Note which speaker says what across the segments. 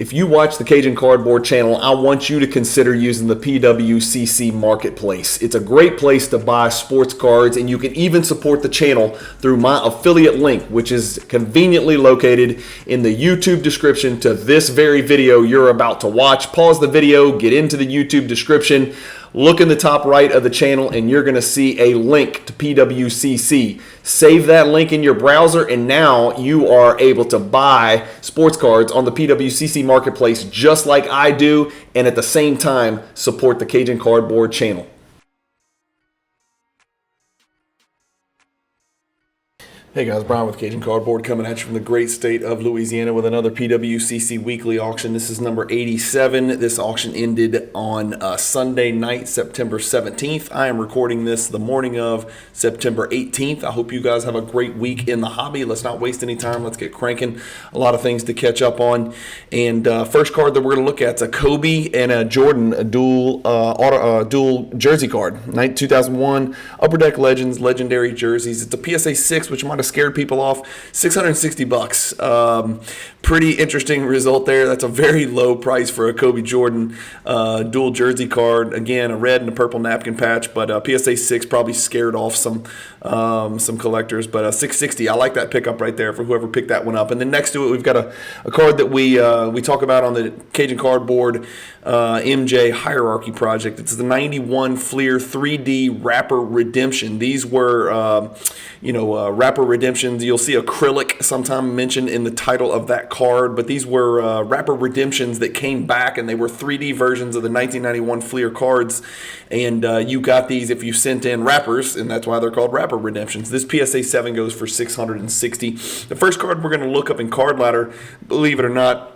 Speaker 1: if you watch the Cajun Cardboard channel, I want you to consider using the PWCC Marketplace. It's a great place to buy sports cards, and you can even support the channel through my affiliate link, which is conveniently located in the YouTube description to this very video you're about to watch. Pause the video, get into the YouTube description, look in the top right of the channel, and you're going to see a link to PWCC. Save that link in your browser, and now you are able to buy sports cards on the PWCC Marketplace just like I do, and at the same time support the Cajun Cardboard channel. Hey guys, Brian with Cajun Cardboard coming at you from the great state of Louisiana with another PWCC Weekly Auction. This is number 87. This auction ended on Sunday night, September 17th. I am recording this the morning of September 18th. I hope you guys have a great week in the hobby. Let's not waste any time. Let's get cranking. A lot of things to catch up on. And first card that we're going to look at is a Kobe and a Jordan dual jersey card. 2001 Upper Deck Legends Legendary Jerseys. It's a PSA 6, which might have scared people off. $660. Pretty interesting result there. That's a very low price for a Kobe Jordan dual jersey card. Again, a red and a purple napkin patch, but PSA 6 probably scared off some collectors. But $660, I like that pickup right there for whoever picked that one up. And then next to it, we've got a card that we talk about on the Cajun Cardboard MJ Hierarchy Project. It's the 91 Fleer 3D Wrapper Redemption. These were, wrapper redemptions. You'll see acrylic sometime mentioned in the title of that card, but these were wrapper redemptions that came back, and they were 3D versions of the 1991 Fleer cards. And you got these if you sent in wrappers, and that's why they're called wrapper redemptions. This PSA 7 goes for $660. The first card we're going to look up in Card Ladder, believe it or not,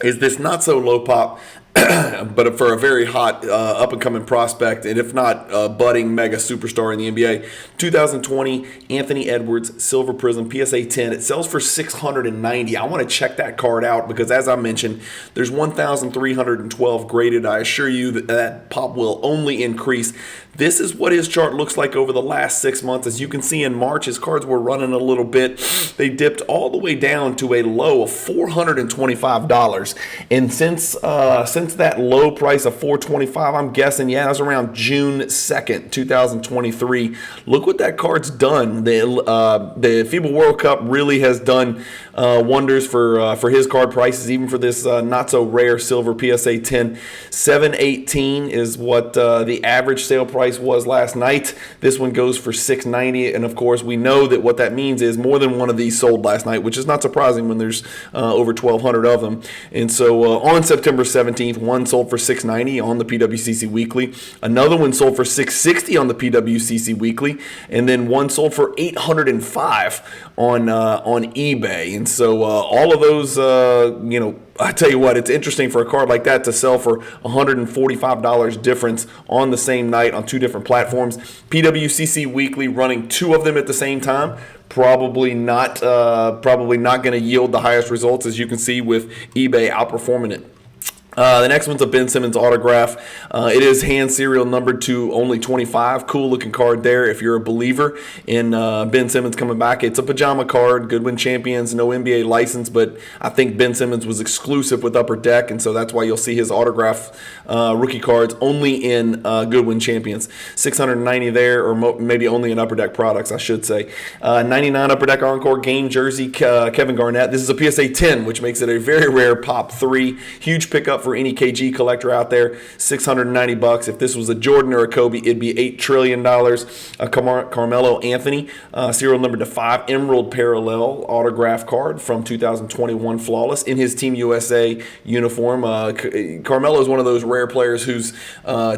Speaker 1: is this not so low pop, but for a very hot up-and-coming prospect, and if not budding mega superstar in the NBA. 2020 Anthony Edwards Silver Prism PSA 10. It sells for $690. I want to check that card out because, as I mentioned, there's 1,312 graded. I assure you that pop will only increase. This is what his chart looks like over the last 6 months. As you can see, in March, his cards were running a little bit. They dipped all the way down to a low of $425. And since that low price of $425, I'm guessing, that was around June 2nd, 2023. Look what that card's done. The FIBA World Cup really has done wonders for his card prices, even for this not so rare silver PSA 10. $718 is what the average sale price was last night. This one goes for $690, and of course we know that what that means is more than one of these sold last night, which is not surprising when there's over 1,200 of them. And so on September 17th, one sold for $690 on the PWCC Weekly, another one sold for $660 on the PWCC Weekly, and then one sold for $805 on eBay. And so all of those, I tell you what, it's interesting for a card like that to sell for $145 difference on the same night on two different platforms. PWCC Weekly running two of them at the same time. Probably not going to yield the highest results, as you can see with eBay outperforming it. The next one's a Ben Simmons autograph. It is hand serial numbered to only 25. Cool looking card there if you're a believer in Ben Simmons coming back. It's a pajama card. Goodwin Champions, no NBA license, but I think Ben Simmons was exclusive with Upper Deck, and so that's why you'll see his autograph rookie cards only in Goodwin Champions. $690 there, or maybe only in Upper Deck products, I should say. $99 Upper Deck Encore game jersey, Kevin Garnett. This is a PSA 10, which makes it a very rare pop 3. Huge pickup for any KG collector out there. $690. If this was a Jordan or a Kobe, it'd be $8 trillion. Carmelo Anthony, serial number to 5, Emerald Parallel autograph card from 2021 Flawless in his Team USA uniform. Carmelo is one of those rare players whose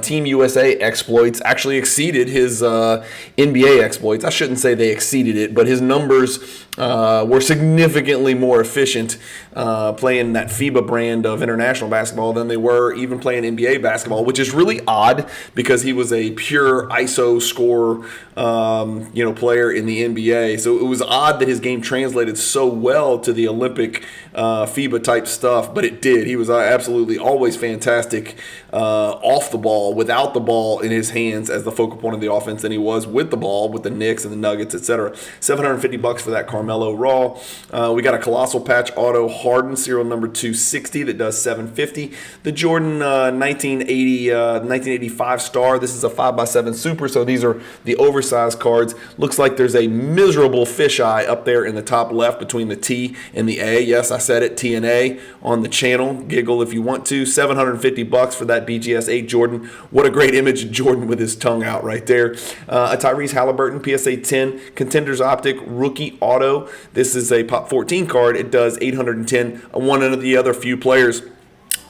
Speaker 1: Team USA exploits actually exceeded his NBA exploits. I shouldn't say they exceeded it, but his numbers were significantly more efficient playing that FIBA brand of international basketball than they were even playing NBA basketball, which is really odd because he was a pure ISO scorer, player in the NBA. So it was odd that his game translated so well to the Olympic FIBA type stuff, but it did. He was absolutely always fantastic off the ball, without the ball in his hands as the focal point of the offense than he was with the ball, with the Knicks and the Nuggets, etc. $750 for that Carmelo Raw. We got a colossal patch auto Harden serial number 260 that does $750. The Jordan 1985 star. This is a 5x7 super, so these are the oversized cards. Looks like there's a miserable fisheye up there in the top left between the T and the A. Yes, I said it, T and A on the channel. Giggle if you want to. $750 for that BGS 8 Jordan. What a great image of Jordan with his tongue out right there. A Tyrese Halliburton PSA 10 Contenders Optic rookie auto. This is a Pop 14 card. It does $810. One of the other few players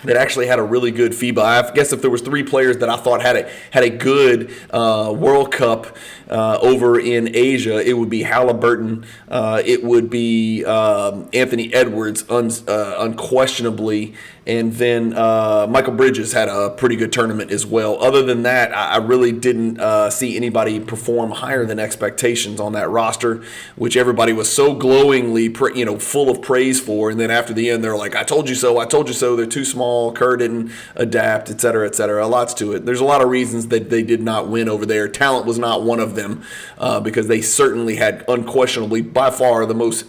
Speaker 1: that actually had a really good FIBA. I guess if there was 3 players that I thought had a good World Cup over in Asia, it would be Halliburton. It would be Anthony Edwards, unquestionably. And then Michael Bridges had a pretty good tournament as well. Other than that, I really didn't see anybody perform higher than expectations on that roster, which everybody was so glowingly, full of praise for. And then after the end, they're like, "I told you so. I told you so. They're too small. Kerr didn't adapt, et cetera, et cetera." Lots to it. There's a lot of reasons that they did not win over there. Talent was not one of them, because they certainly had unquestionably by far the most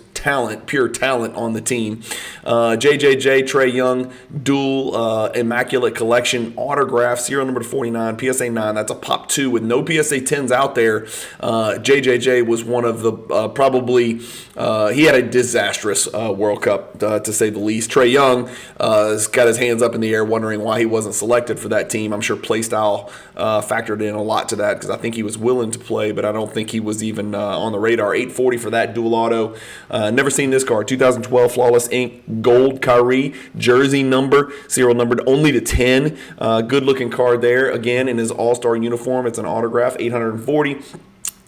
Speaker 1: pure talent on the team. JJJ, Trae Young, dual Immaculate Collection autograph, serial number 49, PSA 9. That's a Pop 2 with no PSA 10s out there. JJJ was one of the probably, he had a disastrous World Cup, to say the least. Trae Young has got his hands up in the air wondering why he wasn't selected for that team. I'm sure playstyle factored in a lot to that, because I think he was willing to play, but I don't think he was even on the radar. $840 for that dual auto. Never seen this card. 2012 Flawless Ink Gold Kyrie jersey number, serial numbered only to 10. Good looking card there. Again, in his all-star uniform. It's an autograph, $840.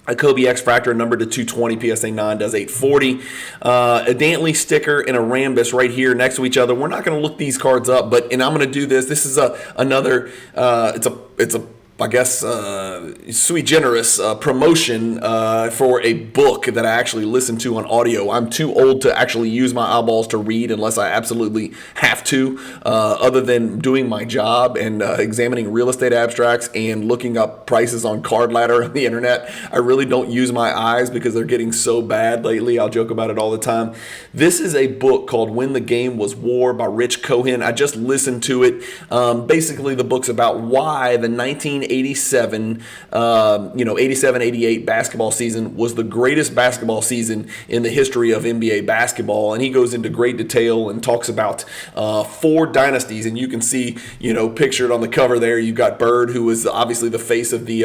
Speaker 1: A Kobe X Fractor numbered to 220, PSA 9 does $840. A Dantley sticker and a Rambus right here next to each other. We're not going to look these cards up, and I'm going to do this. This is another. It's a I guess, sui generis promotion for a book that I actually listen to on audio. I'm too old to actually use my eyeballs to read unless I absolutely have to, other than doing my job and examining real estate abstracts and looking up prices on Card Ladder on the internet. I really don't use my eyes because they're getting so bad lately. I'll joke about it all the time. This is a book called When the Game Was War by Rich Cohen. I just listened to it. Basically, the book's about why the 87-88 basketball season was the greatest basketball season in the history of NBA basketball. And he goes into great detail and talks about 4 dynasties. And you can see, pictured on the cover there, you've got Bird, who was obviously the face of the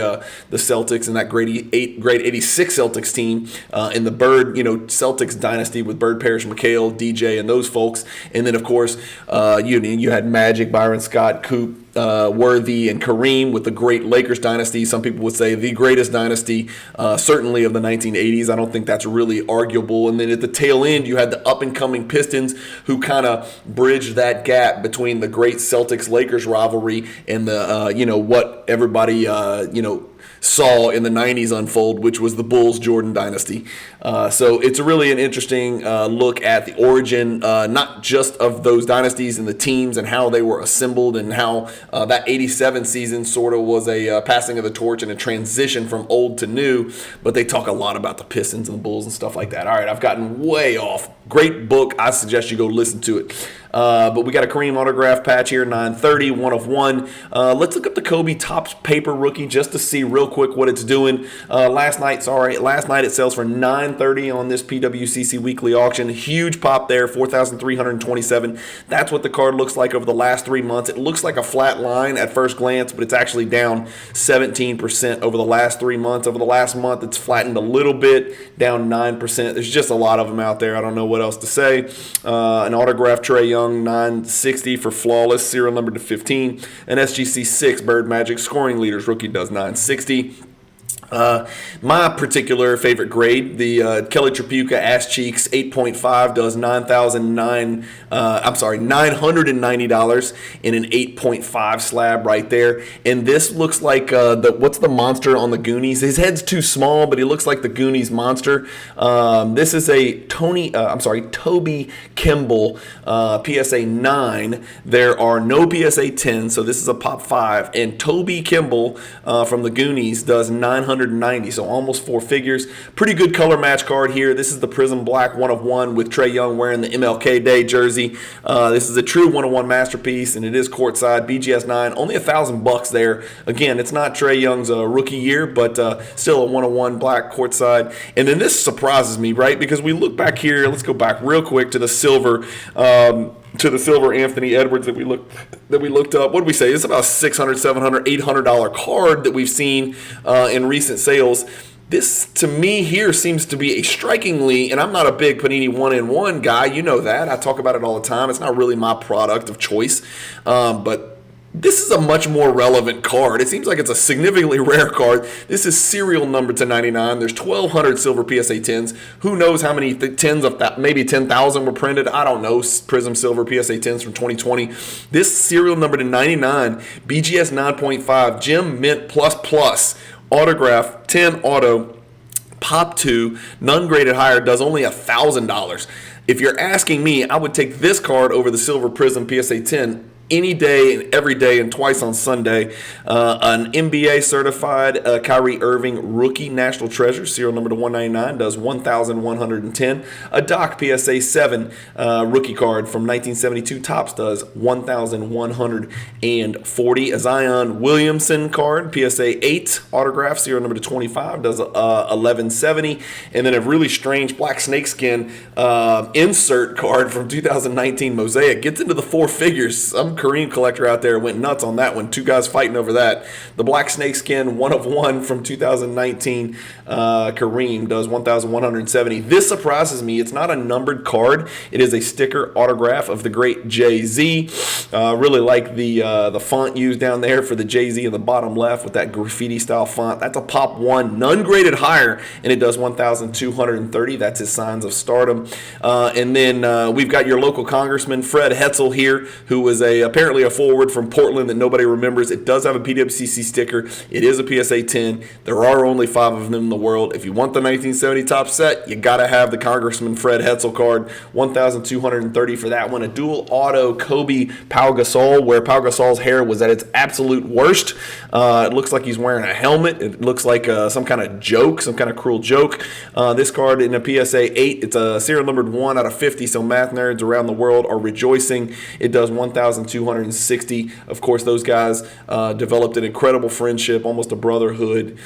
Speaker 1: Celtics and that great 86 Celtics team, in the Bird, Celtics dynasty with Bird, Parrish, McHale, DJ, and those folks. And then, of course, you had Magic, Byron Scott, Coop, Worthy, and Kareem with the great Lakers dynasty. Some people would say the greatest dynasty, certainly of the 1980s. I don't think that's really arguable. And then at the tail end, you had the up-and-coming Pistons, who kind of bridged that gap between the great Celtics-Lakers rivalry and the, what everybody, saw in the 90s unfold, which was the Bulls-Jordan dynasty. So it's really an interesting look at the origin, not just of those dynasties and the teams and how they were assembled, and how that 87 season sort of was a passing of the torch and a transition from old to new, but they talk a lot about the Pistons and the Bulls and stuff like that. All right, I've gotten way off. Great book. I suggest you go listen to it. But we got a Kareem autograph patch here, 930, 1 of 1. Let's look up the Kobe Topps paper rookie just to see real quick what it's doing. Last night it sells for $930 on this PWCC Weekly Auction. Huge pop there, 4,327. That's what the card looks like over the last 3 months. It looks like a flat line at first glance, but it's actually down 17% over the last 3 months. Over the last month, it's flattened a little bit, down 9%. There's just a lot of them out there. I don't know what else to say. An autograph Trae Young, 960 for Flawless, serial number to 15. An SGC 6 Bird Magic scoring leaders rookie does 960. My particular favorite grade, the Kelly Tripucka Ass Cheeks 8.5 does $990 in an 8.5 slab right there. And this looks like what's the monster on the Goonies? His head's too small, but he looks like the Goonies monster. This is a Toby Kimball PSA 9. There are no PSA 10, so this is a pop 5. And Toby Kimball from the Goonies does 990, so almost four figures. Pretty good color match card here. This is the Prism Black 1/1 with Trae Young wearing the MLK Day jersey. This is a true 1/1 masterpiece, and it is courtside. BGS 9, only $1,000 there. Again, it's not Trae Young's rookie year, but still a 1/1 black courtside. And then this surprises me, right? Because we look back here. Let's go back real quick to the silver. Anthony Edwards that we looked up. What did we say? It's about $600, $700, $800 card that we've seen in recent sales. This, to me, here seems to be a strikingly, and I'm not a big Panini 1-in-1 guy. You know that. I talk about it all the time. It's not really my product of choice. But this is a much more relevant card. It seems like it's a significantly rare card. This is serial number to 99. There's 1,200 silver PSA 10s. Who knows how many tens of that? Maybe 10,000 were printed. I don't know. Prism Silver PSA 10s from 2020. This serial number to 99. BGS 9.5. Gem Mint Plus autograph 10 auto. Pop 2, none graded higher, does only $1,000. If you're asking me, I would take this card over the Silver Prism PSA 10 any day and every day and twice on Sunday. An NBA certified Kyrie Irving rookie national treasure, serial number to 199, does 1,110. A Doc PSA 7 rookie card from 1972 Topps does 1,140. A Zion Williamson card, PSA 8 autograph, serial number to 25, does 1,170. And then a really strange black snakeskin insert card from 2019 Mosaic gets into the four figures. Some Kareem collector out there went nuts on that one. Two guys fighting over that. The black snakeskin 1/1 from 2019 Kareem does 1,170. This surprises me. It's not a numbered card. It is a sticker autograph of the great Jay-Z. Really like the font used down there for the Jay-Z in the bottom left with that graffiti style font. That's a pop 1, none graded higher, and it does 1,230. That's his signs of stardom. And then we've got your local congressman Fred Hetzel here, who was apparently a forward from Portland that nobody remembers. It does have a PWCC sticker. It is a PSA 10. There are only 5 of them in the world. If you want the 1970 top set, you got to have the Congressman Fred Hetzel card. 1,230 for that one. A dual auto Kobe Pau Gasol, where Pau Gasol's hair was at its absolute worst. It looks like he's wearing a helmet. It looks like some kind of joke, some kind of cruel joke. This card in a PSA 8, it's a serial numbered 1 out of 50, so math nerds around the world are rejoicing. It does 1,260. Of course, those guys developed an incredible friendship, almost a brotherhood,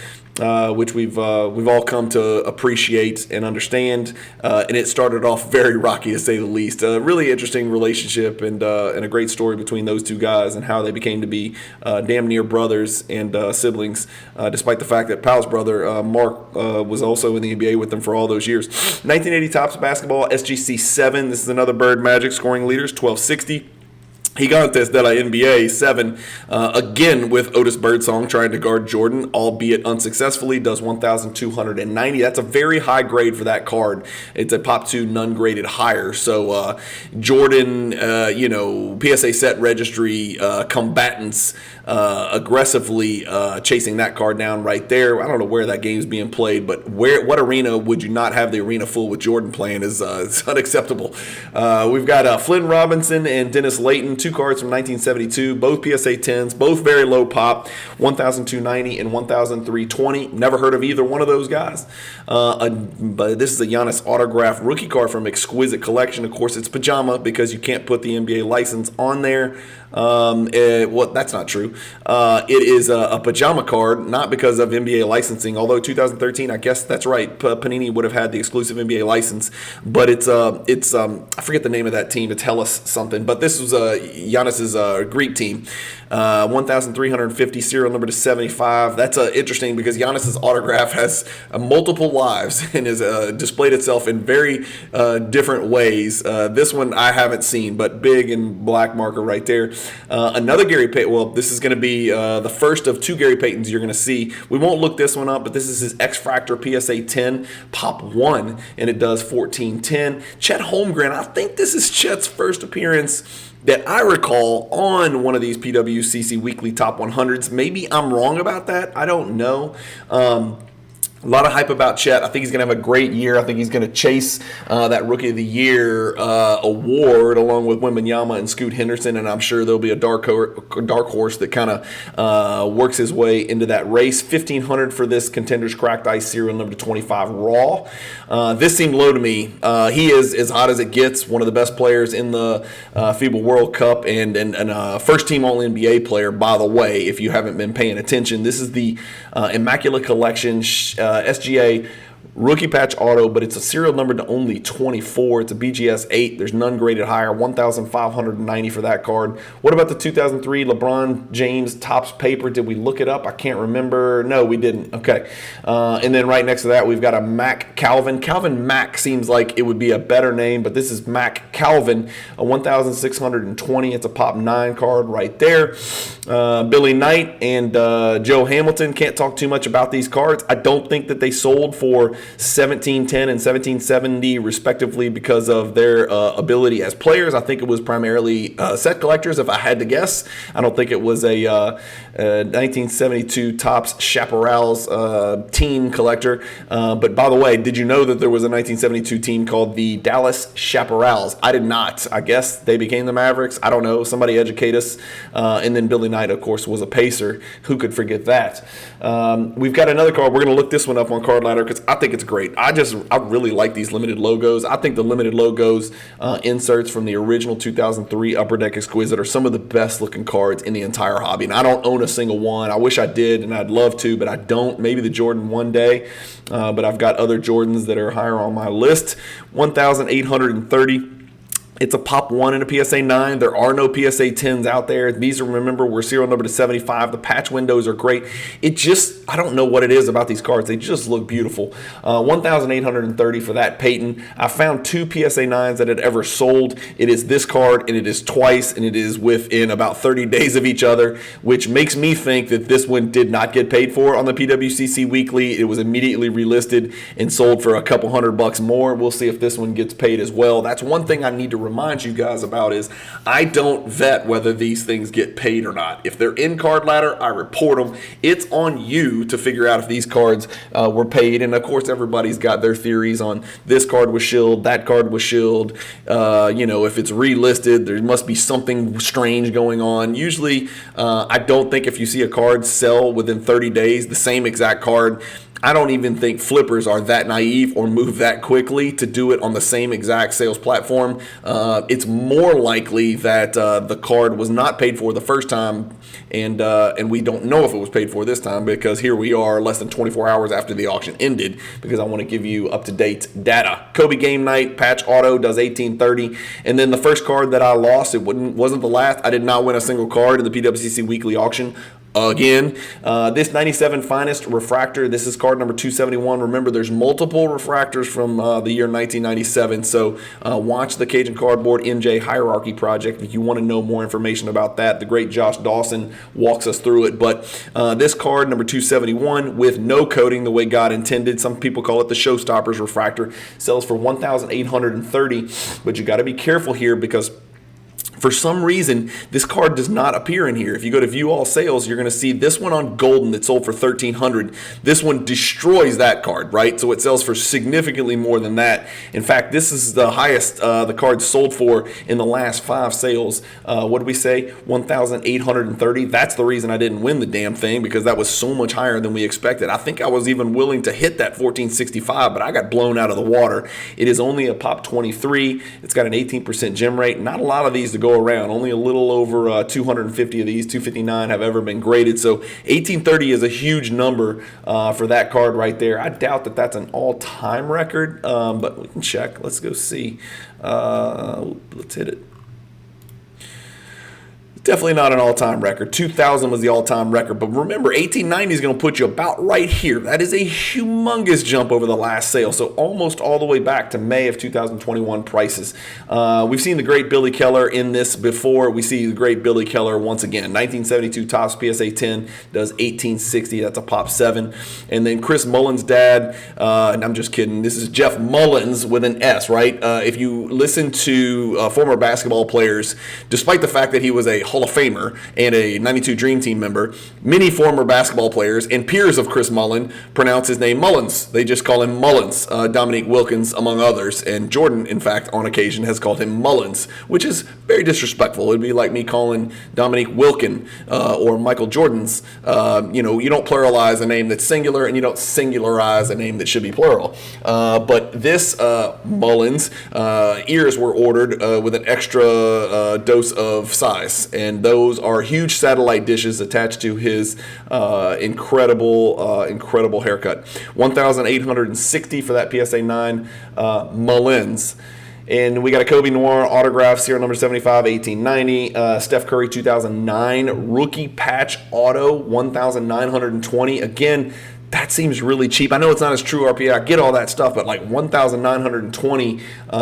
Speaker 1: which we've all come to appreciate and understand. And it started off very rocky, to say the least. A really interesting relationship and a great story between those two guys and how they became to be damn near brothers and siblings, despite the fact that Powell's brother, Mark, was also in the NBA with them for all those years. 1980 Topps Basketball SGC 7. This is another Bird Magic scoring leaders, 1,260. Gigantes de la NBA 7, again with Otis Birdsong trying to guard Jordan, albeit unsuccessfully, does 1,290. That's a very high grade for that card. It's a pop 2, none graded higher. So Jordan, PSA set registry combatants aggressively chasing that card down right there. I don't know where that game's being played, but what arena would you not have the arena full with Jordan playing is it's unacceptable. We've got Flynn Robinson and Dennis Layton, 2 cards from 1972, both PSA 10s, both very low pop, 1,290 and 1,320. Never heard of either one of those guys. But this is a Giannis autograph rookie card from Exquisite Collection. Of course, it's pajama because you can't put the NBA license on there. That's not true. It is a pajama card, not because of NBA licensing, although 2013, I guess that's right, Panini would have had the exclusive NBA license, but it's I forget the name of that team, it's Hellas something, but this was Giannis's Greek team. 1,350, serial number to 75. That's interesting because Giannis's autograph has multiple lives and has displayed itself in very different ways. This one I haven't seen, but big and black marker right there. Another Gary Payton. Well, this is going to be the first of 2 Gary Paytons you're going to see. We won't look this one up, but this is his X Fractor PSA 10 Pop 1, and it does 1410. Chet Holmgren. I think this is Chet's first appearance that I recall on one of these PWCC Weekly Top 100s. Maybe I'm wrong about that. I don't know. A lot of hype about Chet. I think he's going to have a great year. I think he's going to chase that Rookie of the Year award along with Wembanyama and Scoot Henderson, and I'm sure there'll be a dark horse that kind of works his way into that race. 1,500 for this Contenders Cracked Ice serial number 25 Raw. This seemed low to me. He is as hot as it gets, one of the best players in the FIBA World Cup, and first-team All-NBA player, by the way, if you haven't been paying attention. This is the Immaculate Collection SGA rookie patch auto, but it's a serial number to only 24. It's a BGS 8. There's none graded higher. 1,590 for that card. What about the 2003 LeBron James Topps paper? Did we look it up? I can't remember. No, we didn't. Okay. And then right next to that, we've got a Mac Calvin. Calvin Mac seems like it would be a better name, but this is Mac Calvin, a 1,620. It's a Pop 9 card right there. Billy Knight and Joe Hamilton. Can't talk too much about these cards. I don't think that they sold for 1710 and 1770 respectively because of their ability as players. I think it was primarily set collectors, if I had to guess. I don't think it was a 1972 Topps Chaparral's team collector. But by the way, did you know that there was a 1972 team called the Dallas Chaparrals? I did not. I guess they became the Mavericks. I don't know. Somebody educate us. And then Billy Knight, of course, was a Pacer. Who could forget that? We've got another card. We're going to look this one up on Card Ladder because I think it's great. I really like these limited logos. I think the limited logos inserts from the original 2003 Upper Deck Exquisite are some of the best looking cards in the entire hobby. And I don't own a single one. I wish I did, and I'd love to, but I don't. Maybe the Jordan one day, but I've got other Jordans that are higher on my list. 1,830. It's a Pop 1 and a PSA 9. There are no PSA 10s out there. These are, remember, we're serial number to 75. The patch windows are great. It just, I don't know what it is about these cards. They just look beautiful. 1,830 for that Payton. I found 2 PSA 9s that had ever sold. It is this card, and it is twice, and it is within about 30 days of each other, which makes me think that this one did not get paid for on the PWCC Weekly. It was immediately relisted and sold for a couple $100 more. We'll see if this one gets paid as well. That's one thing I need to remind you guys about is I don't vet whether these things get paid or not. If they're in Card Ladder, I report them. It's on you to figure out if these cards were paid. And of course, everybody's got their theories on this card was shilled, that card was shilled. If it's relisted, there must be something strange going on. Usually, I don't think if you see a card sell within 30 days, the same exact card, I don't even think flippers are that naive or move that quickly to do it on the same exact sales platform. It's more likely that the card was not paid for the first time, and we don't know if it was paid for this time because here we are less than 24 hours after the auction ended because I want to give you up-to-date data. Kobe Game Night Patch Auto does 1830, and then the first card that I lost, it wasn't the last. I did not win a single card in the PWCC Weekly Auction. Again, this 97 Finest Refractor, this is card number 271. Remember, there's multiple refractors from the year 1997, so watch the Cajun Cardboard MJ Hierarchy Project if you want to know more information about that. The great Josh Dawson walks us through it, but this card, number 271, with no coating the way God intended, some people call it the Showstoppers Refractor, sells for 1,830, but you got to be careful here because for some reason, this card does not appear in here. If you go to View All Sales, you're going to see this one on Golden that sold for $1,300. This one destroys that card, right? So it sells for significantly more than that. In fact, this is the highest the card sold for in the last 5 sales. What did we say? 1,830. That's the reason I didn't win the damn thing because that was so much higher than we expected. I think I was even willing to hit that 1,465, but I got blown out of the water. It is only a Pop 23. It's got an 18% gem rate. Not a lot of these to go around. Only a little over 250 of these, 259 have ever been graded. So 1830 is a huge number for that card right there. I doubt that that's an all-time record, but we can check. Let's go see. Let's hit it. Definitely not an all-time record. 2000 was the all-time record. But remember, 1890 is going to put you about right here. That is a humongous jump over the last sale. So almost all the way back to May of 2021 prices. We've seen the great Billy Keller in this before. We see the great Billy Keller once again. 1972 Topps PSA 10 does 1860. That's a pop 7. And then Chris Mullins' dad, and I'm just kidding. This is Jeff Mullins with an S, right? If you listen to former basketball players, despite the fact that he was a Hall of Famer and a 92 Dream Team member, many former basketball players and peers of Chris Mullin pronounce his name Mullins. They just call him Mullins. Dominique Wilkins, among others. And Jordan, in fact, on occasion has called him Mullins, which is very disrespectful. It would be like me calling Dominique Wilkin or Michael Jordan's. You don't pluralize a name that's singular, and you don't singularize a name that should be plural. But this Mullins, ears were ordered with an extra dose of size. And those are huge satellite dishes attached to his incredible haircut. 1,860 for that PSA 9 Mullins. And we got a Kobe Noir autograph, serial number 75, 1890. Steph Curry 2009 rookie patch auto, 1,920. Again, that seems really cheap. I know it's not as true RPA. I get all that stuff, but like 1,920.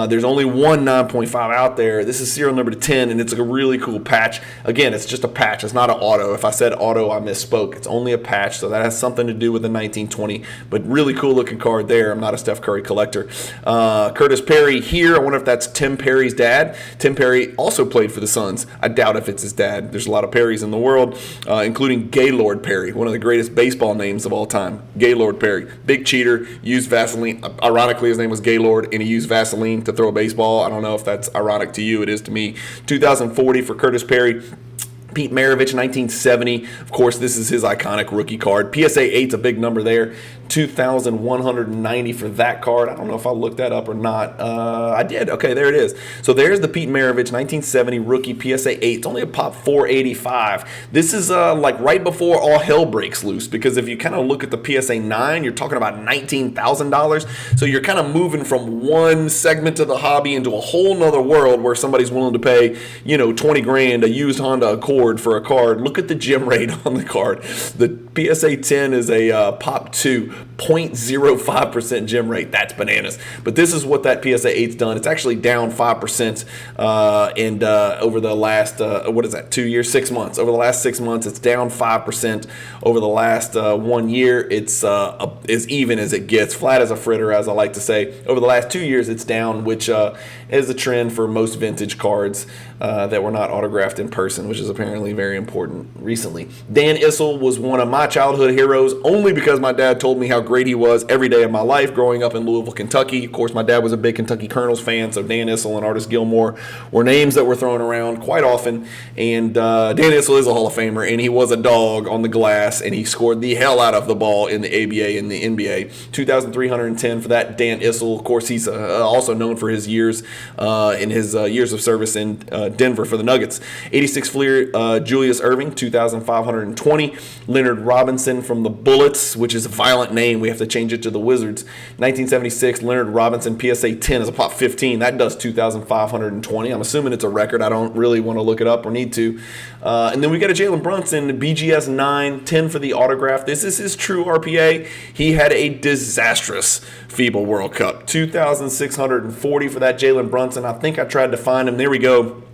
Speaker 1: There's only one 9.5 out there. This is serial number 10, and it's a really cool patch. Again, it's just a patch. It's not an auto. If I said auto, I misspoke. It's only a patch, so that has something to do with the 1920. But really cool looking card there. I'm not a Steph Curry collector. Curtis Perry here. I wonder if that's Tim Perry's dad. Tim Perry also played for the Suns. I doubt if it's his dad. There's a lot of Perrys in the world, including Gaylord Perry, one of the greatest baseball names of all time. Gaylord Perry, big cheater, used Vaseline. Ironically, his name was Gaylord, and he used Vaseline to throw a baseball. I don't know if that's ironic to you. It is to me. 2040 for Curtis Perry. Pete Maravich, 1970. Of course, this is his iconic rookie card. PSA 8's a big number there. 2,190 for that card. I don't know if I looked that up or not. I did. Okay, there it is. So there's the Pete Maravich 1970 rookie PSA 8. It's only a pop 485. This is like right before all hell breaks loose, because if you kind of look at the PSA 9, you're talking about $19,000. So you're kind of moving from one segment of the hobby into a whole nother world where somebody's willing to pay, 20 grand, a used Honda Accord for a card. Look at the gem rate on the card. The PSA 10 is a pop 2. 0.05% gem rate. That's bananas. But this is what that PSA 8's done. It's actually down 5% and over the last, 2 years, 6 months. Over the last 6 months, it's down 5%. Over the last 1 year, it's as even as it gets. Flat as a fritter, as I like to say. Over the last 2 years, it's down, which is a trend for most vintage cards that were not autographed in person, which is apparently very important recently. Dan Issel was one of my childhood heroes only because my dad told me how great he was every day of my life growing up in Louisville, Kentucky. Of course, my dad was a big Kentucky Colonels fan, so Dan Issel and Artis Gilmore were names that were thrown around quite often. And Dan Issel is a Hall of Famer, and he was a dog on the glass, and he scored the hell out of the ball in the ABA and the NBA. 2,310 for that Dan Issel. Of course, he's also known for his years in his years of service in Denver for the Nuggets. 86 Fleer, Julius Erving, 2,520. Leonard Robinson from the Bullets, which is a violent name. We have to change it to the Wizards. 1976, Leonard Robinson, PSA 10 is a pop 15. That does 2,520. I'm assuming it's a record. I don't really want to look it up or need to. And then we got a Jalen Brunson, BGS 9, 10 for the autograph. This is his true RPA. He had a disastrous FIBA World Cup. 2,640 for that Jalen Brunson. I think I tried to find him. There we go.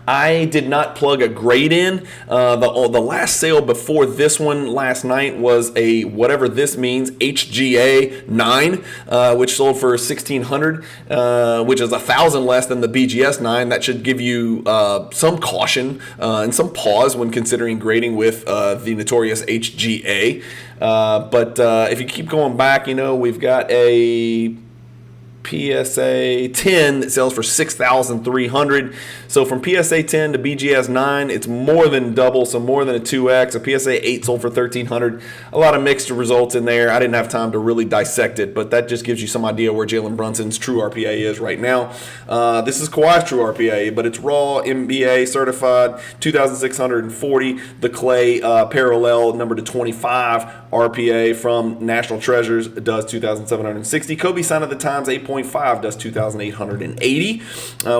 Speaker 1: I did not plug a grade in. The last sale before this one last night was a, whatever this means, HGA 9, which sold for $1,600, which is $1,000 less than the BGS 9. That should give you some caution and some pause when considering grading with the notorious HGA. But if you keep going back, we've got a PSA 10 that sells for $6,300. So from PSA 10 to BGS 9, it's more than double, so more than a 2x. A PSA 8 sold for $1,300. A lot of mixed results in there. I didn't have time to really dissect it, but that just gives you some idea where Jalen Brunson's true RPA is right now. This is Kawhi's true RPA, but it's raw NBA certified, 2,640. The Clay parallel number to 25 RPA from National Treasures does 2,760. Kobe sign of the times, 8.9. 8.5 does 2,880.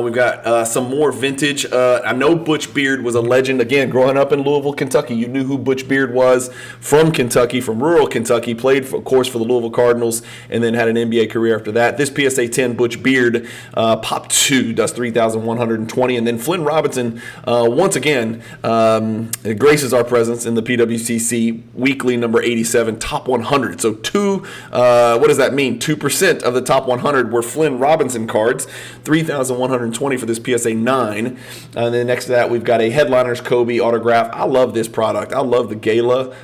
Speaker 1: We've got some more vintage. I know Butch Beard was a legend. Again, growing up in Louisville, Kentucky, you knew who Butch Beard was from Kentucky, from rural Kentucky. Played, of course, for the Louisville Cardinals, and then had an NBA career after that. This PSA 10 Butch Beard Pop 2 does 3,120. And then Flynn Robinson, once again, graces our presence in the PWCC Weekly number 87 Top 100. So what does that mean? 2% of the top 100 were Flynn Robinson cards. 3,120 for this PSA 9. And then next to that, we've got a Headliners Kobe autograph. I love this product. I love the Gala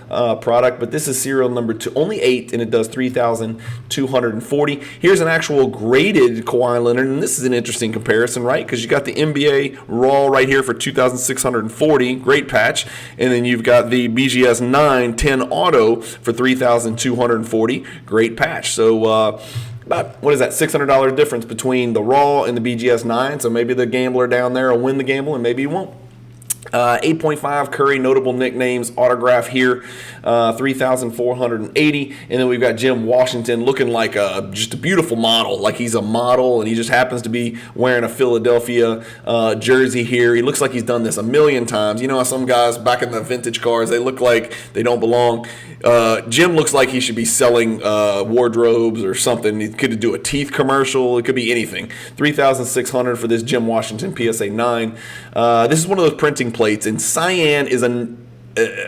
Speaker 1: product, but this is serial number 2, only 8, and it does 3,240. Here's an actual graded Kawhi Leonard, and this is an interesting comparison, right? Because you got the NBA Raw right here for 2,640, great patch, and then you've got the BGS 910 Auto for 3,240, great patch. So about, what is that, $600 difference between the Raw and the BGS 9, so maybe the gambler down there will win the gamble and maybe he won't. 8.5 Curry notable nicknames autograph here, 3,480, and then we've got Jim Washington looking like just a beautiful model, like he's a model and he just happens to be wearing a Philadelphia jersey here. He looks like he's done this a million times. You know how some guys back in the vintage cars, they look like they don't belong. Jim looks like he should be selling wardrobes or something. He could do a teeth commercial. It could be anything. 3,600 for this Jim Washington PSA 9. This is one of those printing plates, and cyan is a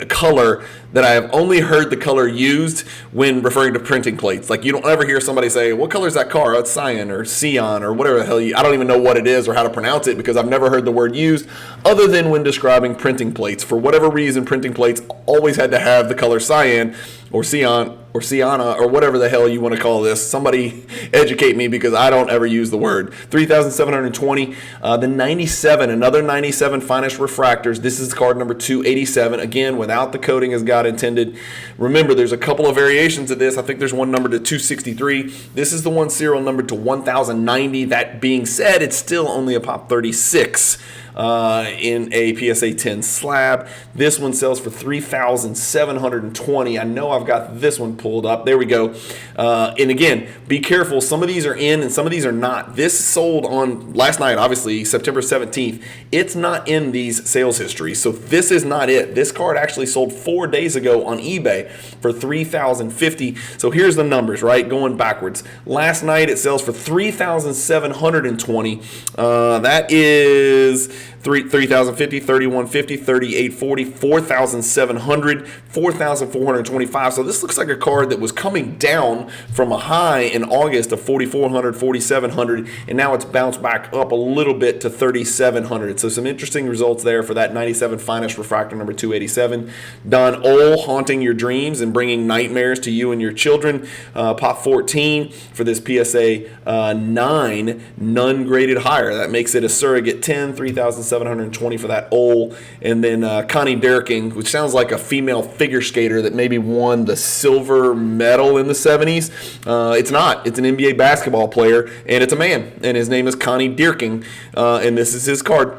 Speaker 1: color that I have only heard the color used when referring to printing plates. Like, you don't ever hear somebody say, what color is that car? Oh, it's cyan or cyan or whatever the hell I don't even know what it is or how to pronounce it because I've never heard the word used other than when describing printing plates. For whatever reason, printing plates always had to have the color cyan or cyan or cyana or whatever the hell you want to call this. Somebody educate me because I don't ever use the word. 3,720. The 97, another 97 finest refractors. This is card number 287. Again, without the coating as God intended. Remember, there's a couple of variations of this. I think there's one numbered to 263. This is the one serial numbered to 1,090. That being said, it's still only a pop 36. In a PSA 10 slab. This one sells for 3,720. I know I've got this one pulled up. There we go. And again, be careful. Some of these are in and some of these are not. This sold on last night, obviously, September 17th. It's not in these sales histories. So this is not it. This card actually sold 4 days ago on eBay for 3,050. So here's the numbers, right? Going backwards. Last night it sells for 3,720. That is 3,050, 3,150, 3,840, 4,700, 4,425. So this looks like a card that was coming down from a high in August of 4,400, 4,700, and now it's bounced back up a little bit to 3,700. So some interesting results there for that 97 finest refractor number 287. Don Ole haunting your dreams and bringing nightmares to you and your children. Pop 14 for this PSA 9, none graded higher. That makes it a surrogate 10, 3,720 for that Ole. And then Connie Derking, which sounds like a female figure skater that maybe won the silver medal in the 70s. It's not. It's an NBA basketball player, and it's a man, and his name is Connie Derking, and this is his card.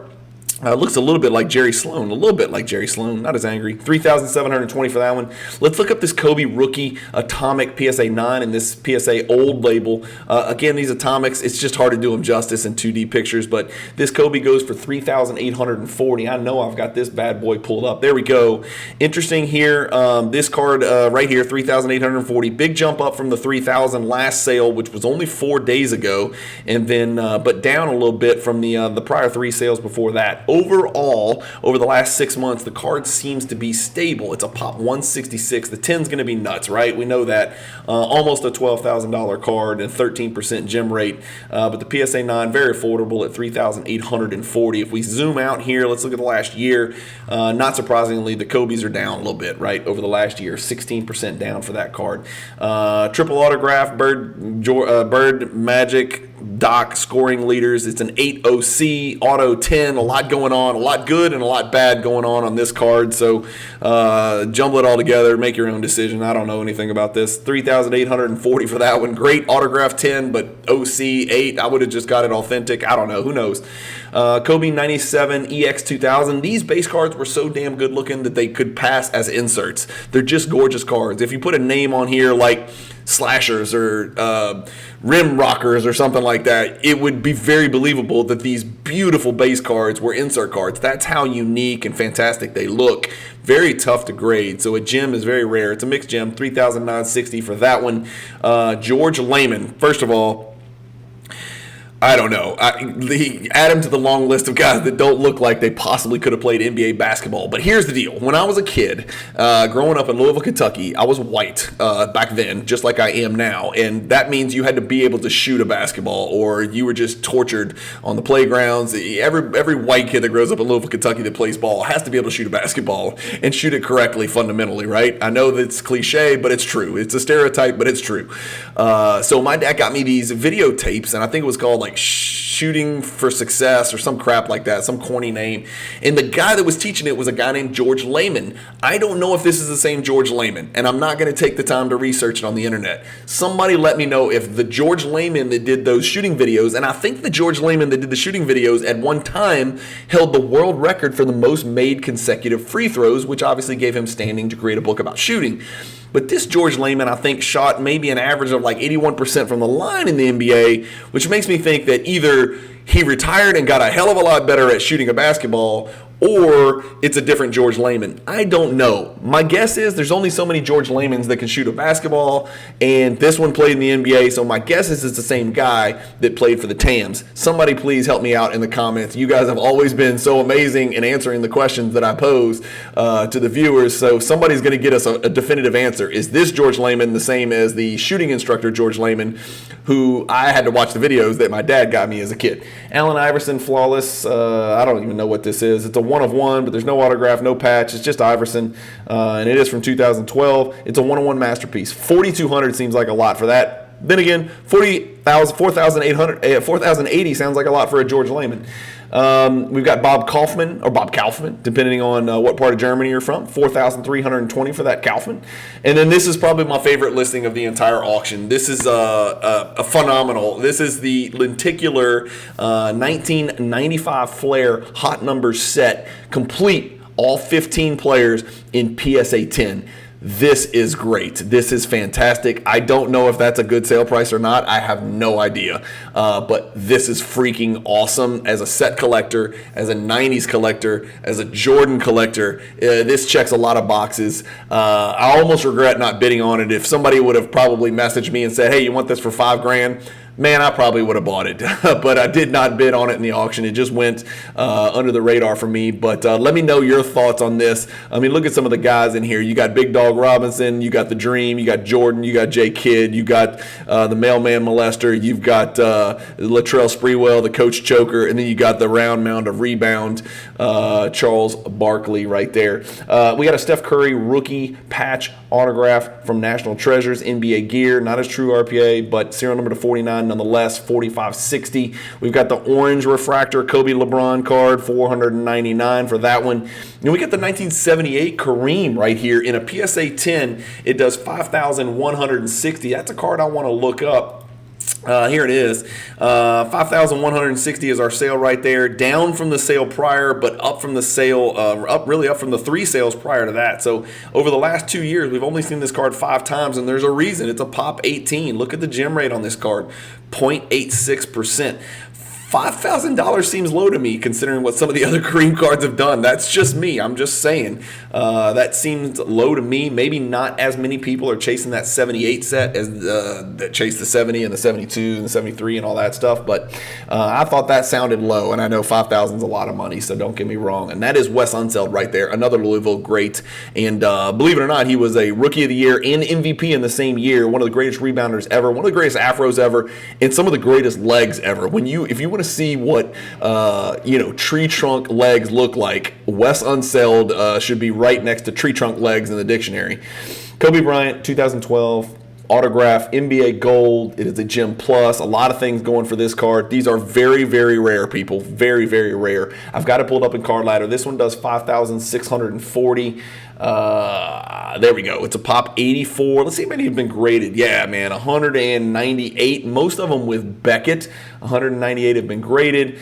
Speaker 1: Looks a little bit like Jerry Sloan, not as angry. 3,720 for that one. Let's look up this Kobe rookie atomic PSA 9 and this PSA old label. Again, these atomics, it's just hard to do them justice in 2D pictures, but this Kobe goes for 3,840. I know I've got this bad boy pulled up. There we go. Interesting here, this card right here, 3,840. Big jump up from the 3,000 last sale, which was only 4 days ago, and then but down a little bit from the prior 3 sales before that. Overall, over the last 6 months, the card seems to be stable. It's a pop 166. The 10's going to be nuts, right? We know that. Almost a $12,000 card and 13% gem rate. But the PSA 9, very affordable at 3,840. If we zoom out here, let's look at the last year. Not surprisingly, the Kobe's are down a little bit, right? Over the last year, 16% down for that card. Triple autograph, Bird Magic, Doc scoring leaders. It's an 8 OC, auto 10, a lot going on, a lot good and a lot bad going on this card. So jumble it all together, make your own decision. I don't know anything about this. 3,840 for that one. Great autograph 10, but OC 8, I would have just got it authentic. I don't know. Who knows? Kobe 97 EX 2000. These base cards were so damn good looking that they could pass as inserts. They're just gorgeous cards. If you put a name on here like Slashers or Rim Rockers or something like that, it would be very believable that these beautiful base cards were insert cards. That's how unique and fantastic they look. Very tough to grade. So a gem is very rare. It's a mixed gem, 3,960 for that one. George Layman, first of all, I don't know. Add him to the long list of guys that don't look like they possibly could have played NBA basketball. But here's the deal. When I was a kid, growing up in Louisville, Kentucky, I was white back then, just like I am now. And that means you had to be able to shoot a basketball or you were just tortured on the playgrounds. Every white kid that grows up in Louisville, Kentucky that plays ball has to be able to shoot a basketball and shoot it correctly fundamentally, right? I know that's cliche, but it's true. It's a stereotype, but it's true. So my dad got me these videotapes, and I think it was called like Shooting for Success or some crap like that, some corny name. And the guy that was teaching it was a guy named George Layman. I don't know if this is the same George Layman, and I'm not going to take the time to research it on the internet. Somebody let me know if the George Layman that did those shooting videos, and I think the George Layman that did the shooting videos at one time held the world record for the most made consecutive free throws, which obviously gave him standing to create a book about shooting. But this George Layman, I think, shot maybe an average of like 81% from the line in the NBA, which makes me think that either he retired and got a hell of a lot better at shooting a basketball, or it's a different George Layman. I don't know. My guess is there's only so many George Laymans that can shoot a basketball, and this one played in the NBA, so my guess is it's the same guy that played for the Tams. Somebody please help me out in the comments. You guys have always been so amazing in answering the questions that I pose to the viewers, so somebody's going to get us a definitive answer. Is this George Layman the same as the shooting instructor George Layman, who I had to watch the videos that my dad got me as a kid? Allen Iverson, flawless. I don't even know what this is. It's a 1 of 1, but there's no autograph, no patch. It's just Iverson, and it is from 2012. It's a 1-on-1 masterpiece. 4,200 seems like a lot for that. Then again, 4,080 sounds like a lot for a George Layman. We've got Bob Kaufman, depending on what part of Germany you're from. 4,320 for that Kaufman. And then this is probably my favorite listing of the entire auction. This is a phenomenal. This is the lenticular 1995 Flair Hot Numbers set, complete, all 15 players in PSA 10. This is great. This is fantastic. I don't know if that's a good sale price or not. I have no idea. But this is freaking awesome as a set collector, as a 90s collector, as a Jordan collector. This checks a lot of boxes. I almost regret not bidding on it. If somebody would have probably messaged me and said, hey, you want this for $5,000? Man, I probably would have bought it, but I did not bid on it in the auction. It just went under the radar for me. But let me know your thoughts on this. I mean, look at some of the guys in here. You got Big Dog Robinson, you got the Dream, you got Jordan, you got J Kidd, you got the Mailman Molester, you've got Latrell Sprewell, the Coach Choker, and then you got the round mound of rebound, Charles Barkley right there. We got a Steph Curry rookie patch autograph from National Treasures, NBA gear, not as true RPA, but serial number to 49 nonetheless, 4560. We've got the orange refractor Kobe LeBron card, 499 for that one. And we got the 1978 Kareem right here in a PSA 10. It does 5,160. That's a card I want to look up. Here it is. 5,160 is our sale right there. Down from the sale prior, but up from the sale, up from the 3 sales prior to that. So over the last 2 years, we've only seen this card 5 times, and there's a reason. It's a pop 18. Look at the gem rate on this card, 0.86%. $5,000 seems low to me considering what some of the other Kareem cards have done. That's just me. I'm just saying. That seems low to me. Maybe not as many people are chasing that 78 set as that chase the 70 and the 72 and the 73 and all that stuff. But I thought that sounded low, and I know 5,000 is a lot of money, so don't get me wrong. And that is Wes Unseld right there, another Louisville great. And believe it or not, he was a Rookie of the Year and MVP in the same year. One of the greatest rebounders ever, one of the greatest afros ever, and some of the greatest legs ever. If you want to see what tree trunk legs look like, Wes Unseld should be right next to tree trunk legs in the dictionary. Kobe Bryant, 2012 autograph, NBA gold. It is a gem plus. A lot of things going for this card. These are very, very rare, people. Very, very rare. I've got it pulled up in Card Ladder. This one does 5,640. There we go. It's a pop 84. Let's see if any have been graded. Yeah, man, 198. Most of them with Beckett. 198 have been graded.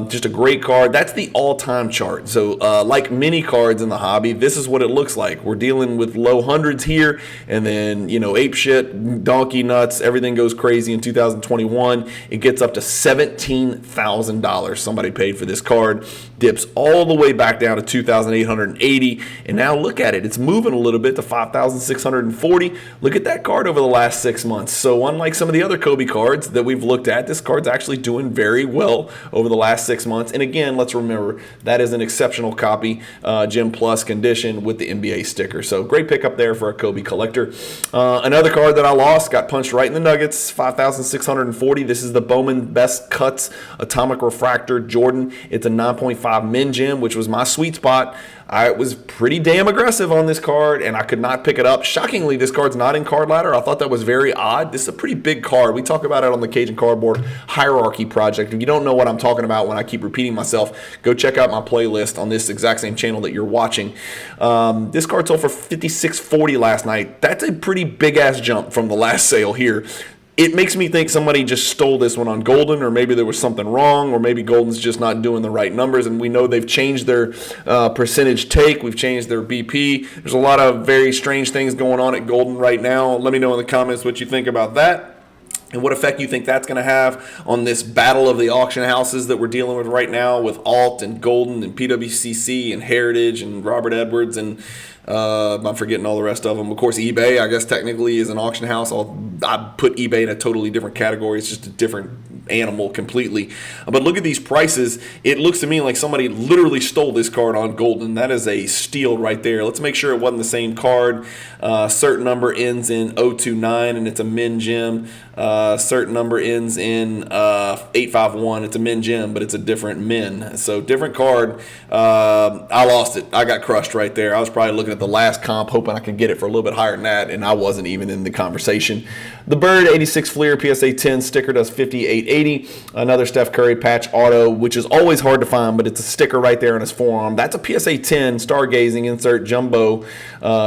Speaker 1: Just a great card. That's the all-time chart. So like many cards in the hobby, this is what it looks like. We're dealing with low hundreds here, and then, ape shit, donkey nuts, everything goes crazy in 2021. It gets up to $17,000 somebody paid for this card. Dips all the way back down to 2,880, and now look at it. It's moving a little bit to 5,640. Look at that card over the last 6 months. So unlike some of the other Kobe cards that we've looked at, this card's actually doing very well over the last 6 months. And again, let's remember, that is an exceptional copy, Gem Plus condition with the NBA sticker. So great pickup there for a Kobe collector. Another card that I lost, got punched right in the nuggets, 5,640. This is the Bowman Best Cuts Atomic Refractor Jordan. It's a 9.5 min gem, which was my sweet spot. I was pretty damn aggressive on this card, and I could not pick it up. Shockingly, this card's not in Card Ladder. I thought that was very odd. This is a pretty big card. We talk about it on the Cajun Cardboard Hierarchy Project. If you don't know what I'm talking about when I keep repeating myself, go check out my playlist on this exact same channel that you're watching. This card sold for $56.40 last night. That's a pretty big-ass jump from the last sale here. It makes me think somebody just stole this one on Golden, or maybe there was something wrong, or maybe Golden's just not doing the right numbers, and we know they've changed their percentage take. We've changed their BP. There's a lot of very strange things going on at Golden right now. Let me know in the comments what you think about that, and what effect you think that's going to have on this battle of the auction houses that we're dealing with right now with Alt and Golden and PWCC and Heritage and Robert Edwards and I'm forgetting all the rest of them. Of course, eBay, I guess, technically is an auction house. I put eBay in a totally different category. It's just a different animal completely. But look at these prices. It looks to me like somebody literally stole this card on Golden. That is a steal right there. Let's make sure it wasn't the same card. Certain number ends in 029, and it's a min gem. Certain number ends in 851. It's a min gem, but it's a different min. So different card. I lost it. I got crushed right there. I was probably looking at the last comp, hoping I could get it for a little bit higher than that, and I wasn't even in the conversation. The Bird 86 Fleer PSA 10 sticker does $58.80. Another Steph Curry patch auto, which is always hard to find, but it's a sticker right there on his forearm. That's a PSA 10 stargazing insert jumbo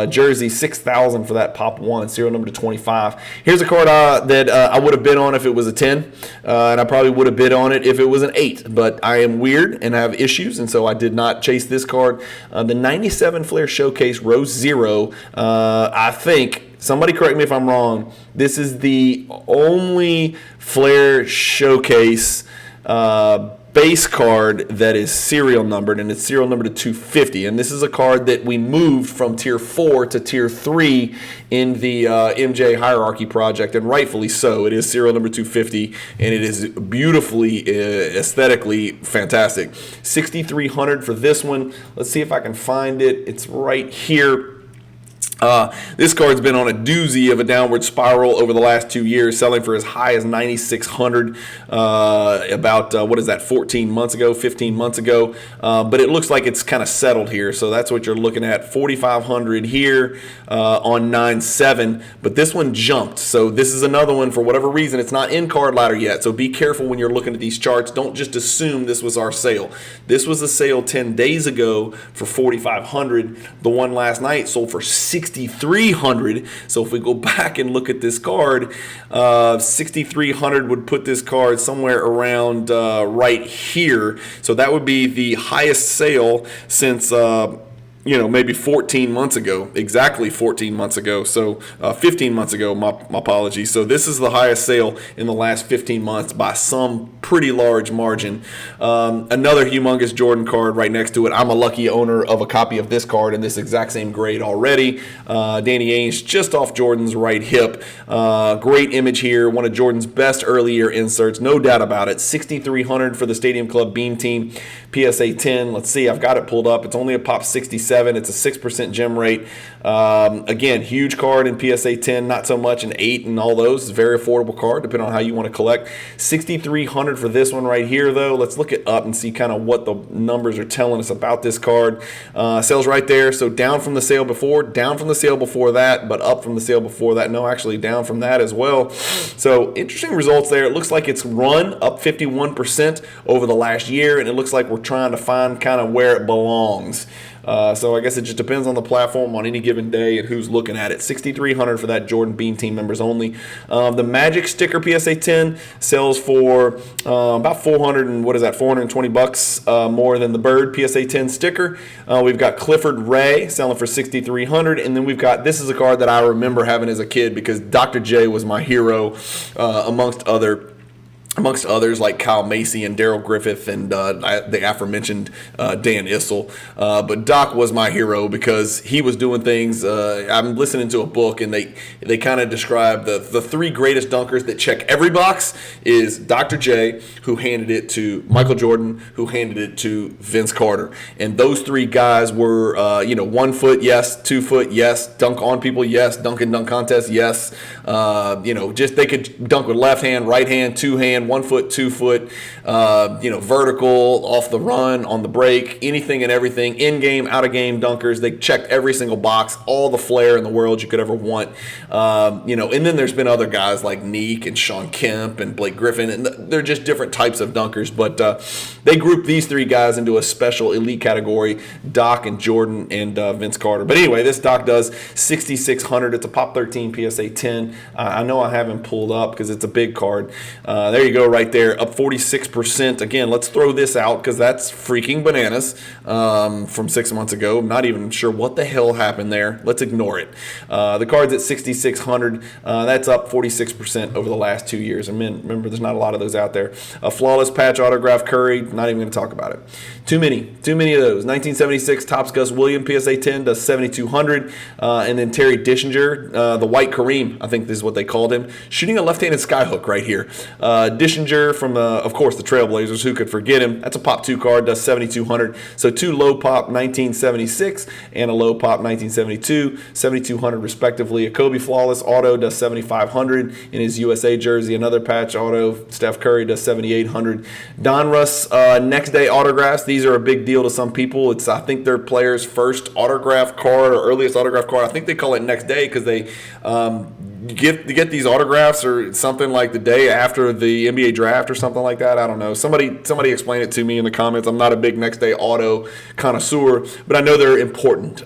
Speaker 1: jersey, $6,000 for that pop one, serial number to 25. Here's a card that I would have bid on if it was a 10, and I probably would have bid on it if it was an 8, but I am weird and have issues, and so I did not chase this card. The 97 Flair Showcase Rose Zero, I think, somebody correct me if I'm wrong, this is the only Flair Showcase base card that is serial numbered, and it's serial numbered to 250. And this is a card that we moved from tier 4 to tier 3 in the MJ Hierarchy Project, and rightfully so. It is serial number 250, and it is beautifully, aesthetically fantastic. $6,300 for this one. Let's see if I can find it. It's right here. This card's been on a doozy of a downward spiral over the last 2 years, selling for as high as $9,600 about, 14 months ago, 15 months ago. But it looks like it's kind of settled here. So that's what you're looking at, $4,500 here on 9/7. But this one jumped. So this is another one, for whatever reason, it's not in Card Ladder yet. So be careful when you're looking at these charts. Don't just assume this was our sale. This was a sale 10 days ago for $4,500. The one last night sold for $6,300. So if we go back and look at this card, $6,300 would put this card somewhere around right here. So that would be the highest sale since maybe 14 months ago, exactly 14 months ago. So 15 months ago, my apologies. So this is the highest sale in the last 15 months by some pretty large margin. Another humongous Jordan card right next to it. I'm a lucky owner of a copy of this card in this exact same grade already. Danny Ainge just off Jordan's right hip. Great image here. One of Jordan's best early year inserts, no doubt about it. $6,300 for the Stadium Club Beam Team PSA 10. Let's see, I've got it pulled up. It's only a pop 67. It's a 6% gem rate. Again, huge card in PSA 10, not so much an 8 and all those. It's a very affordable card, depending on how you want to collect. $6,300 for this one right here, though. Let's look it up and see kind of what the numbers are telling us about this card. Sales right there. So down from the sale before, down from the sale before that, but up from the sale before that. No, actually down from that as well. So interesting results there. It looks like it's run up 51% over the last year, and it looks like we're trying to find kind of where it belongs. So I guess it just depends on the platform on any given day and who's looking at it. $6,300 for that Jordan Bean team members only. The Magic sticker PSA 10 sells for about 400 and what is that? $420 more than the Bird PSA 10 sticker. We've got Clifford Ray selling for $6,300, and then we've got, this is a card that I remember having as a kid because Dr. J was my hero amongst others like Kyle Macy and Daryl Griffith and the aforementioned Dan Issel. But Doc was my hero because he was doing things. I'm listening to a book, and they kind of describe the three greatest dunkers that check every box is Dr. J, who handed it to Michael Jordan, who handed it to Vince Carter. And those three guys were, 1 foot, yes, 2 foot, yes, dunk on people, yes, dunk and dunk contest, yes. Just they could dunk with left hand, right hand, two hand, 1 foot, 2 foot, vertical, off the run, on the break, anything and everything, in game, out of game dunkers. They checked every single box, all the flair in the world you could ever want. And then there's been other guys like Neek and Sean Kemp and Blake Griffin, and they're just different types of dunkers. But they grouped these three guys into a special elite category: Doc and Jordan and Vince Carter. But anyway, this Doc does $6,600. It's a Pop 13 PSA 10. I know I have him pulled up because it's a big card. There you go, right there, up 46%. Again, let's throw this out because that's freaking bananas from 6 months ago. I'm not even sure what the hell happened there. Let's ignore it. The card's at $6,600. That's up 46% over the last 2 years. And remember, there's not a lot of those out there. A flawless patch autograph Curry, not even going to talk about it. Too many of those. 1976 Topps Gus Williams PSA 10 does $7,200. And then Terry Dischinger, the white Kareem, I think this is what they called him, shooting a left-handed skyhook right here. Dischinger from, of course, the Trailblazers. Who could forget him? That's a Pop 2 card, does $7,200. So two low Pop 1976 and a low Pop 1972, $7,200 respectively. A Kobe Flawless auto does $7,500 in his USA jersey. Another patch auto, Steph Curry, does $7,800. Donruss next day autographs. These are a big deal to some people. It's, I think, their player's first autograph card or earliest autograph card. I think they call it next day because they get these autographs or something like the day after the NBA draft or something like that. I don't know. Somebody explain it to me in the comments. I'm not a big next day auto connoisseur, but I know they're important.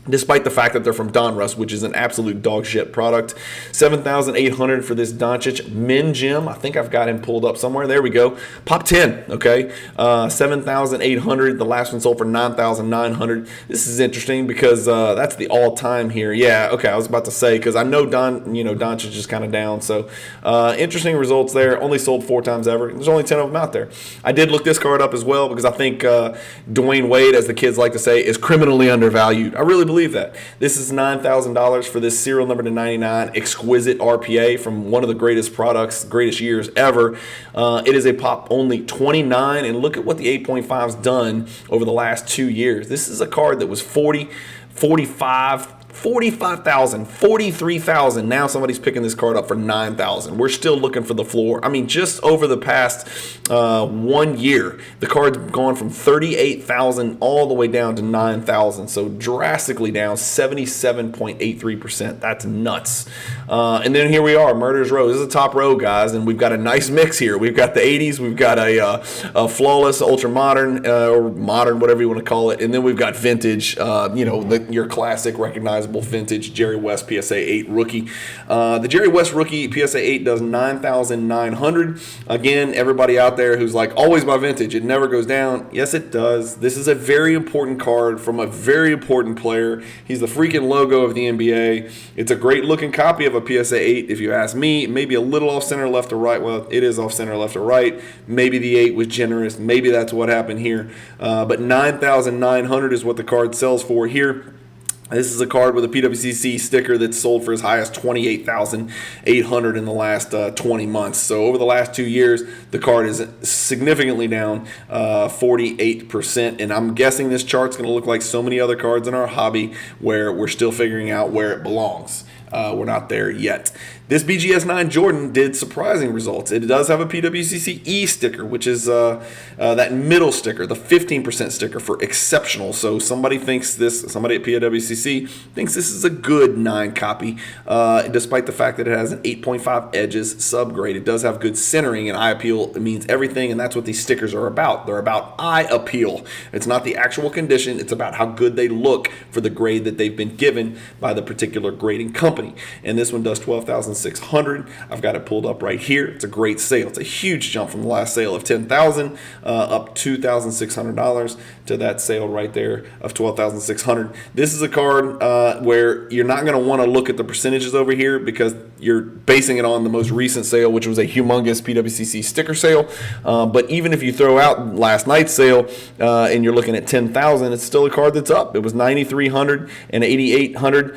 Speaker 1: Despite the fact that they're from Donruss, which is an absolute dog shit product. $7,800 for this Doncic Min Gem. I think I've got him pulled up somewhere. There we go. Pop 10, okay? $7,800. The last one sold for $9,900. This is interesting because that's the all-time here. Yeah, okay, I was about to say because I know Doncic is kind of down. So interesting results there. Only sold 4 times ever. There's only 10 of them out there. I did look this card up as well because I think Dwayne Wade, as the kids like to say, is criminally undervalued. I really believe that. This is $9,000 for this serial number to 99 Exquisite RPA from one of the greatest products, greatest years ever. It is a Pop only 29, and look at what the 8.5's done over the last 2 years. This is a card that was 40, 45, 45,000, 43,000. Now somebody's picking this card up for 9,000. We're still looking for the floor. I mean, just over the past 1 year, the card's gone from 38,000 all the way down to 9,000. So drastically down, 77.83%. That's nuts. And then here we are, Murder's Row. This is a top row, guys, and we've got a nice mix here. We've got the 80s, we've got a flawless, ultra modern, or modern, whatever you want to call it, and then we've got vintage. Your classic, recognizable vintage Jerry West PSA 8 rookie. The Jerry West rookie PSA 8 does $9,900. Again, everybody out there who's like, always buy vintage, it never goes down. Yes, it does. This is a very important card from a very important player. He's the freaking logo of the NBA. It's a great looking copy of a PSA 8 if you ask me. Maybe a little off center left or right. Well, it is off center left or right. Maybe the 8 was generous. Maybe that's what happened here. But $9,900 is what the card sells for here. This is a card with a PWCC sticker that's sold for as high as $28,800 in the last 20 months. So over the last 2 years, the card is significantly down 48%. And I'm guessing this chart's going to look like so many other cards in our hobby where we're still figuring out where it belongs. We're not there yet. This BGS 9 Jordan did surprising results. It does have a PWCC E sticker, which is that middle sticker, the 15% sticker for exceptional. So somebody at PWCC thinks this is a good 9 copy, despite the fact that it has an 8.5 edges subgrade. It does have good centering, and eye appeal means everything, and that's what these stickers are about. They're about eye appeal. It's not the actual condition. It's about how good they look for the grade that they've been given by the particular grading company. And this one does $12,600. I've got it pulled up right here. It's a great sale. It's a huge jump from the last sale of $10,000 up $2,600 to that sale right there of $12,600. This is a card where you're not going to want to look at the percentages over here because you're basing it on the most recent sale, which was a humongous PWCC sticker sale. But even if you throw out last night's sale and you're looking at $10,000, it's still a card that's up. It was $9,300 and $8,800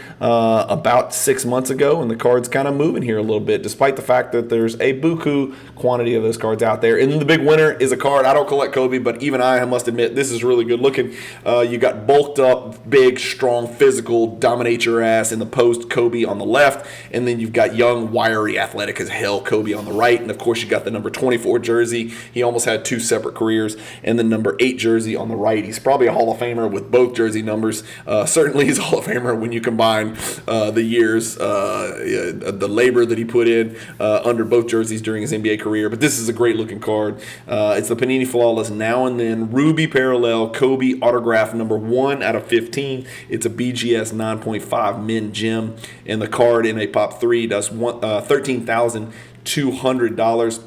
Speaker 1: about 6 months ago, and the card's kind of moving here a little bit, despite the fact that there's a buku quantity of those cards out there. And then the big winner is a card. I don't collect Kobe, but even I must admit this is really good looking. You got bulked up, big, strong, physical, dominate your ass in the post Kobe on the left, and then you've got young, wiry, athletic as hell Kobe on the right, and of course you got the number 24 jersey. He almost had 2 separate careers, and the number 8 jersey on the right. He's probably a Hall of Famer with both jersey numbers. Certainly he's a Hall of Famer when you combine the years, the labor that he put in under both jerseys during his NBA career. But this is a great looking card. It's the Panini Flawless Now and Then Ruby Parallel Kobe autograph number 1 out of 15. It's a BGS 9.5 Min Gem, and the card in a Pop 3 does $13,200.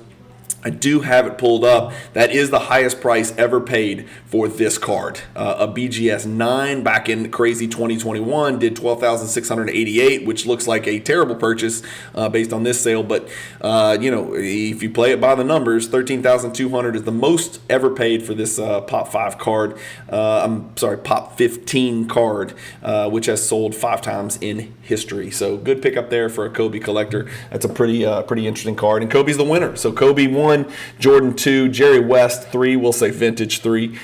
Speaker 1: I do have it pulled up. That is the highest price ever paid for this card. A BGS 9 back in crazy 2021 did $12,688, which looks like a terrible purchase based on this sale. But, if you play it by the numbers, $13,200 is the most ever paid for this Pop 5 card. Pop 15 card, which has sold 5 times in history. So good pickup there for a Kobe collector. That's a pretty interesting card. And Kobe's the winner. So Kobe 1, Jordan 2, Jerry West 3, we'll say vintage 3.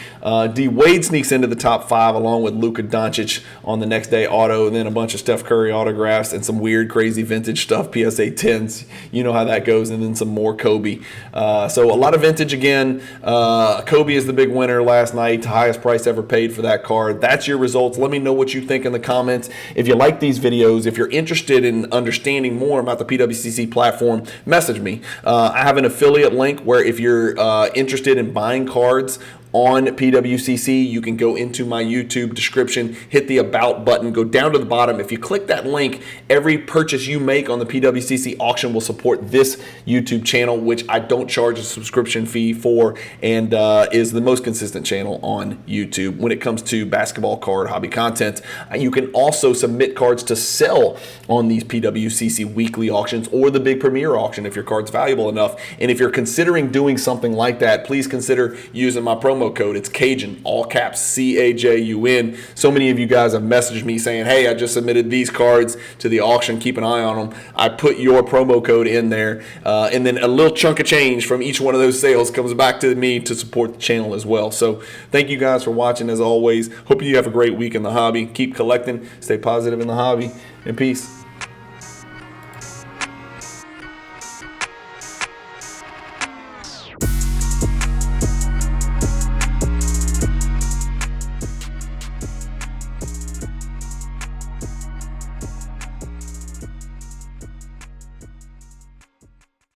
Speaker 1: D Wade sneaks into the top 5 along with Luka Doncic on the next day auto, and then a bunch of Steph Curry autographs and some weird, crazy vintage stuff, PSA 10s. You know how that goes, and then some more Kobe. So a lot of vintage again. Kobe is the big winner last night, highest price ever paid for that card. That's your results. Let me know what you think in the comments. If you like these videos, if you're interested in understanding more about the PWCC platform, message me. I have an affiliate link where if you're interested in buying cards on PWCC, you can go into my YouTube description, hit the About button, go down to the bottom. If you click that link, every purchase you make on the PWCC auction will support this YouTube channel, which I don't charge a subscription fee for, and is the most consistent channel on YouTube when it comes to basketball card hobby content. You can also submit cards to sell on these PWCC weekly auctions or the big premier auction if your card's valuable enough. And if you're considering doing something like that, please consider using my promo code. It's Cajun, all caps, CAJUN. So many of you guys have messaged me saying, hey, I just submitted these cards to the auction, keep an eye on them. I put your promo code in there, and then a little chunk of change from each one of those sales comes back to me to support the channel as well. So thank you guys for watching as always. Hope you have a great week in the hobby. Keep collecting, stay positive in the hobby, and peace.